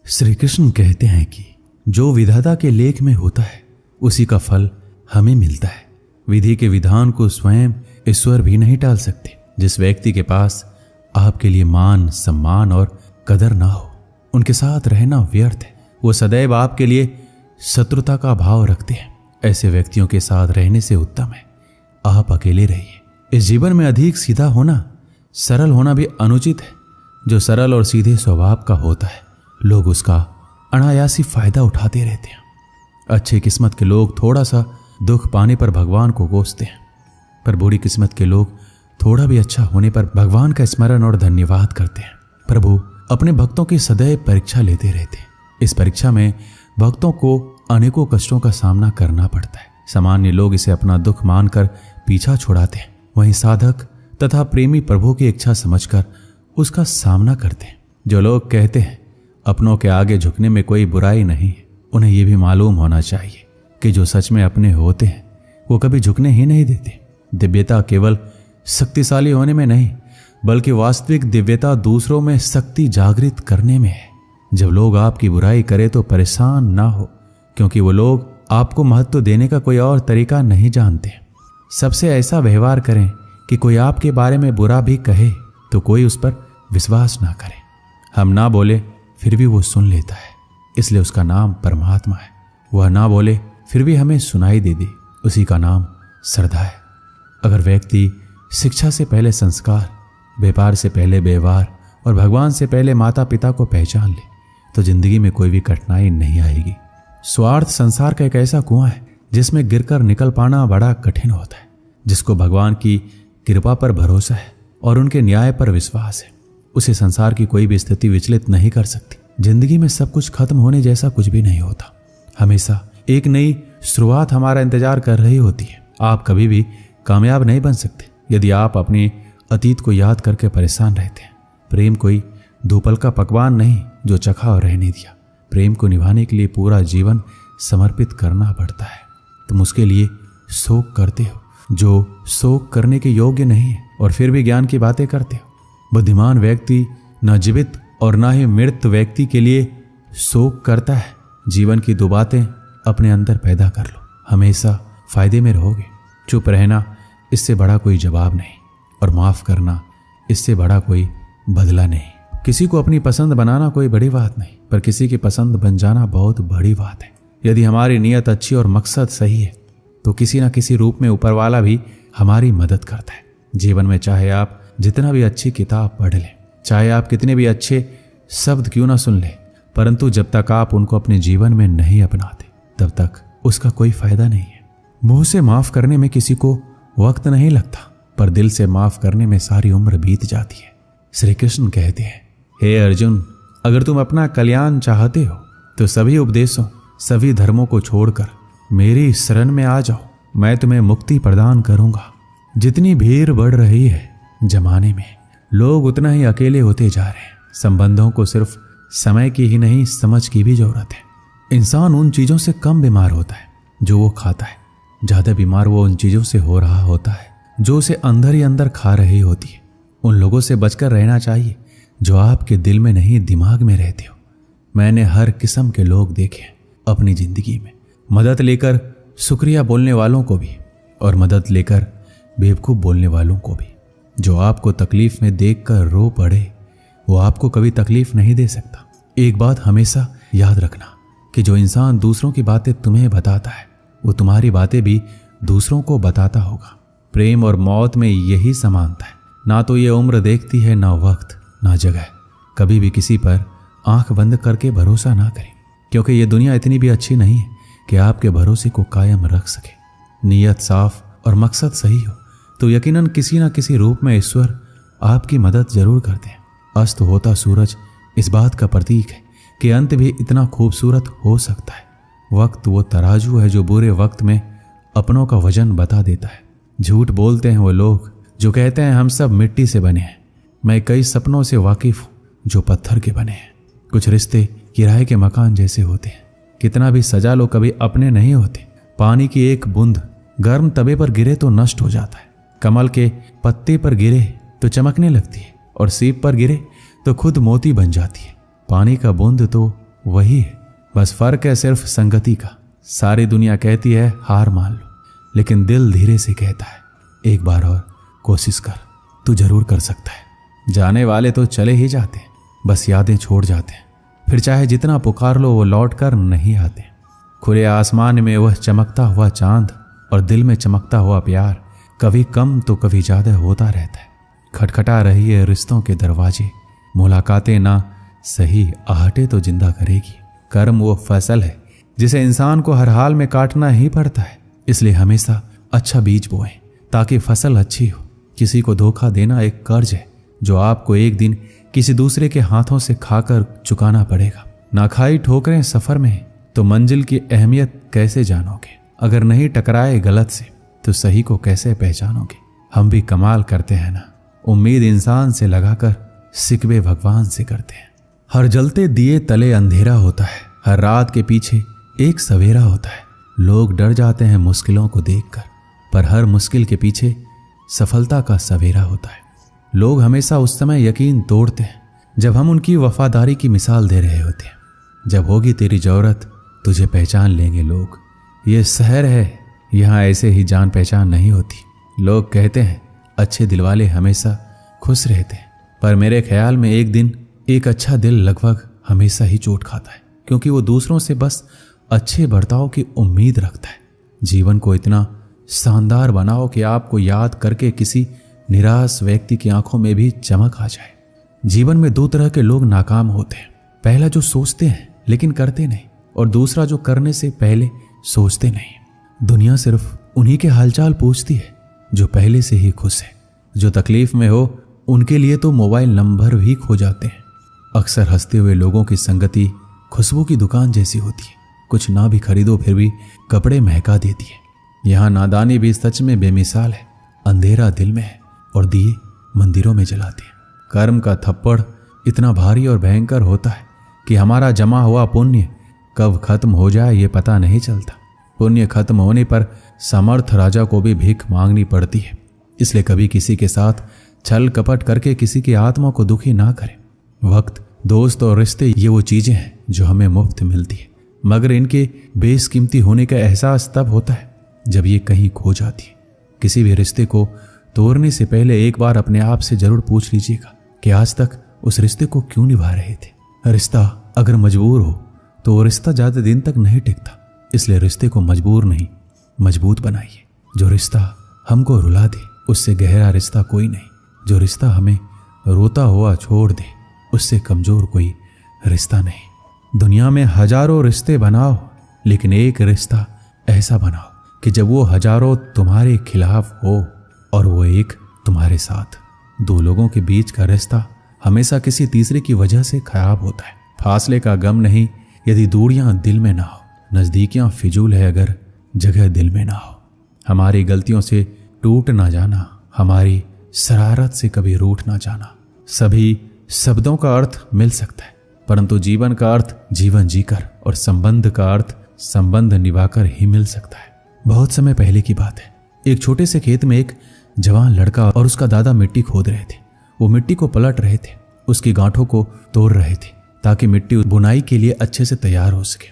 श्री कृष्ण कहते हैं कि जो विधाता के लेख में होता है उसी का फल हमें मिलता है। विधि के विधान को स्वयं ईश्वर भी नहीं टाल सकते। जिस व्यक्ति के पास आपके लिए मान, सम्मान और कदर ना हो, उनके साथ रहना व्यर्थ है। वो सदैव आपके लिए शत्रुता का भाव रखते हैं। ऐसे व्यक्तियों के साथ रहने से उत्तम है आप अकेले रहिए। इस जीवन में अधिक सीधा होना, सरल होना भी अनुचित है। जो सरल और सीधे स्वभाव का होता है, लोग उसका अनायासी फायदा उठाते रहते हैं। अच्छी किस्मत के लोग थोड़ा सा दुख पाने पर भगवान को कोसते हैं, पर बुरी किस्मत के लोग थोड़ा भी अच्छा होने पर भगवान का स्मरण और धन्यवाद करते हैं। प्रभु अपने भक्तों की सदैव परीक्षा लेते रहते हैं। इस परीक्षा में भक्तों को अनेकों कष्टों का सामना करना पड़ता है। सामान्य लोग इसे अपना दुख मानकर पीछा छुड़ाते हैं, वहीं साधक तथा प्रेमी प्रभु की इच्छा समझकर उसका सामना करते हैं। जो लोग कहते हैं अपनों के आगे झुकने में कोई बुराई नहीं है, उन्हें यह भी मालूम होना चाहिए कि जो सच में अपने होते हैं वो कभी झुकने ही नहीं देते। दिव्यता केवल शक्तिशाली होने में नहीं, बल्कि वास्तविक दिव्यता दूसरों में शक्ति जागृत करने में है। जब लोग आपकी बुराई करें तो परेशान ना हो, क्योंकि वो लोग आपको महत्व देने का कोई और तरीका नहीं जानते। सबसे ऐसा व्यवहार करें कि कोई आपके बारे में बुरा भी कहे तो कोई उस पर विश्वास ना करे। हम ना बोले फिर भी वो सुन लेता है, इसलिए उसका नाम परमात्मा है। वह ना बोले फिर भी हमें सुनाई दे दे, उसी का नाम श्रद्धा है। अगर व्यक्ति शिक्षा से पहले संस्कार, व्यापार से पहले व्यवहार और भगवान से पहले माता पिता को पहचान ले तो जिंदगी में कोई भी कठिनाई नहीं आएगी। स्वार्थ संसार का एक ऐसा कुआं है जिसमें गिरकर निकल पाना बड़ा कठिन होता है। जिसको भगवान की कृपा पर भरोसा है और उनके न्याय पर विश्वास है, उसे संसार की कोई भी स्थिति विचलित नहीं कर सकती। जिंदगी में सब कुछ खत्म होने जैसा कुछ भी नहीं होता। हमेशा एक नई शुरुआत हमारा इंतजार कर रही होती है। आप कभी भी कामयाब नहीं बन सकते यदि आप अपने अतीत को याद करके परेशान रहते हैं। प्रेम कोई दो पल का पकवान नहीं जो चखा और रहने दिया। प्रेम को निभाने के लिए पूरा जीवन समर्पित करना पड़ता है। तुम उसके लिए शोक करते हो जो शोक करने के योग्य नहीं है और फिर भी ज्ञान की बातें करते हो। बुद्धिमान व्यक्ति न जीवित और न ही मृत व्यक्ति के लिए शोक करता है। जीवन की दो बातें अपने अंदर पैदा कर लो, हमेशा फायदे में रहोगे। चुप रहना इससे बड़ा कोई जवाब नहीं, और माफ करना इससे बड़ा कोई बदला नहीं। किसी को अपनी पसंद बनाना कोई बड़ी बात नहीं, पर किसी की पसंद बन जाना बहुत बड़ी बात है। यदि हमारी नीयत अच्छी और मकसद सही है तो किसी न किसी रूप में ऊपर वाला भी हमारी मदद करता है। जीवन में चाहे आप जितना भी अच्छी किताब पढ़ लें, चाहे आप कितने भी अच्छे शब्द क्यों ना सुन लें, परंतु जब तक आप उनको अपने जीवन में नहीं अपनाते तब तक उसका कोई फायदा नहीं है। मुंह से माफ करने में किसी को वक्त नहीं लगता, पर दिल से माफ करने में सारी उम्र बीत जाती है। श्री कृष्ण कहते हैं, हे अर्जुन, अगर तुम अपना कल्याण चाहते हो तो सभी उपदेशों, सभी धर्मों को छोड़कर मेरी शरण में आ जाओ। मैं तुम्हें मुक्ति प्रदान करूंगा। जितनी भीड़ बढ़ रही है जमाने में, लोग उतना ही अकेले होते जा रहे हैं। संबंधों को सिर्फ समय की ही नहीं, समझ की भी जरूरत है। इंसान उन चीजों से कम बीमार होता है जो वो खाता है, ज्यादा बीमार वो उन चीजों से हो रहा होता है जो उसे अंदर ही अंदर खा रही होती है। उन लोगों से बचकर रहना चाहिए जो आपके दिल में नहीं, दिमाग में रहते हो। मैंने हर किस्म के लोग देखे अपनी जिंदगी में, मदद लेकर शुक्रिया बोलने वालों को भी और मदद लेकर बेवकूफ बोलने वालों को भी। जो आपको तकलीफ में देखकर रो पड़े वो आपको कभी तकलीफ नहीं दे सकता। एक बात हमेशा याद रखना कि जो इंसान दूसरों की बातें तुम्हें बताता है वो तुम्हारी बातें भी दूसरों को बताता होगा। प्रेम और मौत में यही समानता है। ना तो ये उम्र देखती है, ना वक्त, ना जगह। कभी भी किसी पर आंख बंद करके भरोसा ना करें, क्योंकि ये दुनिया इतनी भी अच्छी नहीं है कि आपके भरोसे को कायम रख सके। नीयत साफ और मकसद सही हो तो यकीनन किसी न किसी रूप में ईश्वर आपकी मदद जरूर करते हैं। अस्त होता सूरज इस बात का प्रतीक है कि अंत भी इतना खूबसूरत हो सकता है। वक्त वो तराजू है जो बुरे वक्त में अपनों का वजन बता देता है। झूठ बोलते हैं वो लोग जो कहते हैं हम सब मिट्टी से बने हैं। मैं कई सपनों से वाकिफ हूं जो पत्थर के बने हैं। कुछ रिश्ते किराए के मकान जैसे होते हैं, कितना भी सजा लो कभी अपने नहीं होते। पानी की एक बूंद गर्म तवे पर गिरे तो नष्ट हो जाता है, कमल के पत्ते पर गिरे तो चमकने लगती है और सीप पर गिरे तो खुद मोती बन जाती है। पानी का बूंद तो वही है, बस फर्क है सिर्फ संगति का। सारी दुनिया कहती है हार मान लो, लेकिन दिल धीरे से कहता है एक बार और कोशिश कर, तू जरूर कर सकता है। जाने वाले तो चले ही जाते हैं, बस यादें छोड़ जाते हैं, फिर चाहे जितना पुकार लो वो लौट कर नहीं आते। खुले आसमान में वह चमकता हुआ चांद और दिल में चमकता हुआ प्यार कभी कम तो कभी ज्यादा होता रहता है। खटखटा रही है रिश्तों के दरवाजे, मुलाकातें ना सही आहटे तो जिंदा करेगी। कर्म वो फसल है जिसे इंसान को हर हाल में काटना ही पड़ता है, इसलिए हमेशा अच्छा बीज बोएं ताकि फसल अच्छी हो। किसी को धोखा देना एक कर्ज है जो आपको एक दिन किसी दूसरे के हाथों से खाकर चुकाना पड़ेगा। ना खाई ठोकरें सफर में तो मंजिल की अहमियत कैसे जानोगे? अगर नहीं टकराए गलत से तो सही को कैसे पहचानोगे? हम भी कमाल करते हैं ना, उम्मीद इंसान से लगाकर सिकवे भगवान से करते हैं। हर जलते दिए तले अंधेरा होता है, हर रात के पीछे एक सवेरा होता है। लोग डर जाते हैं मुश्किलों को देखकर, पर हर मुश्किल के पीछे सफलता का सवेरा होता है। लोग हमेशा उस समय यकीन तोड़ते हैं जब हम उनकी वफादारी की मिसाल दे रहे होते हैं। जब होगी तेरी जरूरत तुझे पहचान लेंगे लोग। ये शहर है, यहाँ ऐसे ही जान पहचान नहीं होती। लोग कहते हैं अच्छे दिल वाले हमेशा खुश रहते हैं, पर मेरे ख्याल में एक दिन एक अच्छा दिल लगभग हमेशा ही चोट खाता है, क्योंकि वो दूसरों से बस अच्छे बर्ताव की उम्मीद रखता है। जीवन को इतना शानदार बनाओ कि आपको याद करके किसी निराश व्यक्ति की आंखों में भी चमक आ जाए। जीवन में दो तरह के लोग नाकाम होते हैं, पहला जो सोचते हैं लेकिन करते नहीं, और दूसरा जो करने से पहले सोचते नहीं। दुनिया सिर्फ उन्हीं के हालचाल पूछती है जो पहले से ही खुश है। जो तकलीफ में हो उनके लिए तो मोबाइल नंबर भी खो जाते हैं। अक्सर हंसते हुए लोगों की संगति खुशबू की दुकान जैसी होती है, कुछ ना भी खरीदो फिर भी कपड़े महका देती है। यहाँ नादानी भी सच में बेमिसाल है, अंधेरा दिल में है और दिए मंदिरों में जलाते हैं। कर्म का थप्पड़ इतना भारी और भयंकर होता है कि हमारा जमा हुआ पुण्य कब खत्म हो जाए ये पता नहीं चलता। पुण्य खत्म होने पर समर्थ राजा को भी भीख मांगनी पड़ती है, इसलिए कभी किसी के साथ छल कपट करके किसी की आत्मा को दुखी ना करें। वक्त, दोस्त और रिश्ते ये वो चीजें हैं जो हमें मुफ्त मिलती है, मगर इनके बेशकीमती होने का एहसास तब होता है जब ये कहीं खो जाती है। किसी भी रिश्ते को तोड़ने से पहले एक बार अपने आप से जरूर पूछ लीजिएगा कि आज तक उस रिश्ते को क्यों निभा रहे थे। रिश्ता अगर मजबूर हो तो वो रिश्ता ज्यादा दिन तक नहीं टिकता, इसलिए रिश्ते को मजबूर नहीं मजबूत बनाइए। जो रिश्ता हमको रुला दे उससे गहरा रिश्ता कोई नहीं, जो रिश्ता हमें रोता हुआ छोड़ दे उससे कमजोर कोई रिश्ता नहीं। दुनिया में हजारों रिश्ते बनाओ, लेकिन एक रिश्ता ऐसा बनाओ कि जब वो हजारों तुम्हारे खिलाफ हो और वो एक तुम्हारे साथ। दो लोगों के बीच का रिश्ता हमेशा किसी तीसरे की वजह से खराब होता है। फासले का गम नहीं यदि दूरियां दिल में ना हो, नजदीकियां फिजूल है अगर जगह दिल में ना हो। हमारी गलतियों से टूट ना जाना, हमारी शरारत से कभी रूठ ना जाना। सभी शब्दों का अर्थ मिल सकता है, परंतु जीवन का अर्थ जीवन जीकर और संबंध का अर्थ संबंध निभाकर ही मिल सकता है। बहुत समय पहले की बात है, एक छोटे से खेत में एक जवान लड़का और उसका दादा मिट्टी खोद रहे थे। वो मिट्टी को पलट रहे थे, उसकी गांठों को तोड़ रहे थे ताकि मिट्टी बुनाई के लिए अच्छे से तैयार हो सके।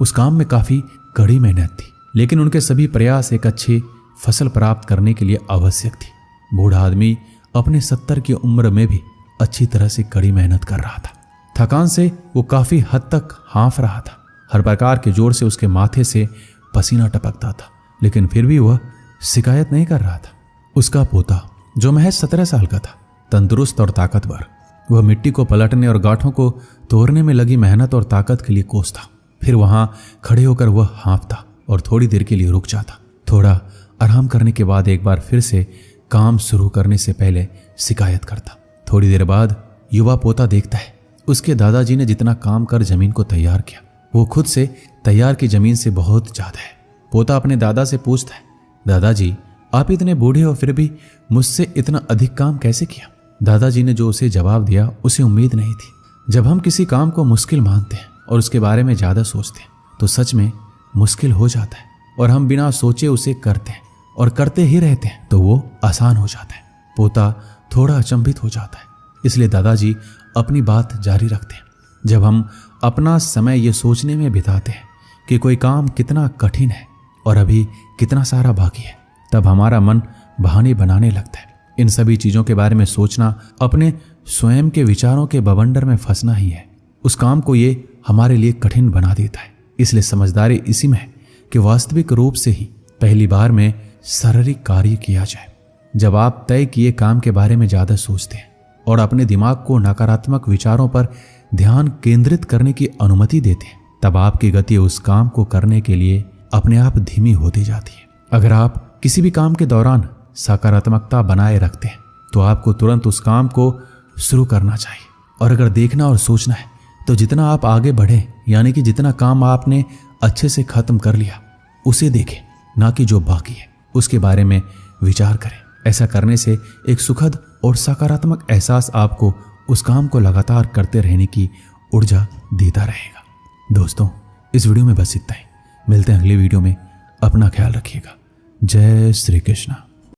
उस काम में काफी कड़ी मेहनत थी, लेकिन उनके सभी प्रयास एक अच्छी फसल प्राप्त करने के लिए आवश्यक थी। बूढ़ा आदमी अपने 70 की उम्र में भी अच्छी तरह से कड़ी मेहनत कर रहा था। थकान से वो काफी हद तक हाँफ रहा था। हर प्रकार के जोर से उसके माथे से पसीना टपकता था, लेकिन फिर भी वह शिकायत नहीं कर रहा था। उसका पोता जो महज 17 साल का था, तंदुरुस्त और ताकतवर, वह मिट्टी को पलटने और गांठों को तोड़ने में लगी मेहनत और ताकत के लिए कोसता। फिर वहां खड़े होकर वह हाँफता और थोड़ी देर के लिए रुक जाता। थोड़ा आराम करने के बाद एक बार फिर से काम शुरू करने से पहले शिकायत करता। थोड़ी देर बाद युवा पोता देखता है उसके दादाजी ने जितना काम कर जमीन को तैयार किया वो खुद से तैयार की जमीन से बहुत ज्यादा है। पोता अपने दादा से पूछता है, दादाजी आप इतने बूढ़े हो फिर भी मुझसे इतना अधिक काम कैसे किया? दादाजी ने जो उसे जवाब दिया उसे उम्मीद नहीं थी। जब हम किसी काम को मुश्किल मानते हैं और उसके बारे में ज्यादा सोचते हैं तो सच में मुश्किल हो जाता है, और हम बिना सोचे उसे करते हैं और करते ही रहते हैं तो वो आसान हो जाता है। पोता थोड़ा अचंभित हो जाता है, इसलिए दादाजी अपनी बात जारी रखते हैं। जब हम अपना समय ये सोचने में बिताते हैं कि कोई काम कितना कठिन है और अभी कितना सारा बाकी है, तब हमारा मन बहाने बनाने लगता है। इन सभी चीजों के बारे में सोचना अपने स्वयं के विचारों के बवंडर में फंसना ही है। उस काम को ये हमारे लिए कठिन बना देता है। इसलिए समझदारी इसी में है कि वास्तविक रूप से ही पहली बार में शारीरिक कार्य किया जाए। जब आप तय किए काम के बारे में ज्यादा सोचते हैं और अपने दिमाग को नकारात्मक विचारों पर ध्यान केंद्रित करने की अनुमति देते हैं, तब आपकी गति उस काम को करने के लिए अपने आप धीमी होती जाती है। अगर आप किसी भी काम के दौरान सकारात्मकता बनाए रखते हैं तो आपको तुरंत उस काम को शुरू करना चाहिए। और अगर देखना और सोचना है तो जितना आप आगे बढ़े, यानी कि जितना काम आपने अच्छे से खत्म कर लिया उसे देखें, ना कि जो बाकी है उसके बारे में विचार करें। ऐसा करने से एक सुखद और सकारात्मक एहसास आपको उस काम को लगातार करते रहने की ऊर्जा देता रहेगा। दोस्तों, इस वीडियो में बस इतना ही। मिलते हैं अगले वीडियो में। अपना ख्याल रखिएगा। जय श्री कृष्ण।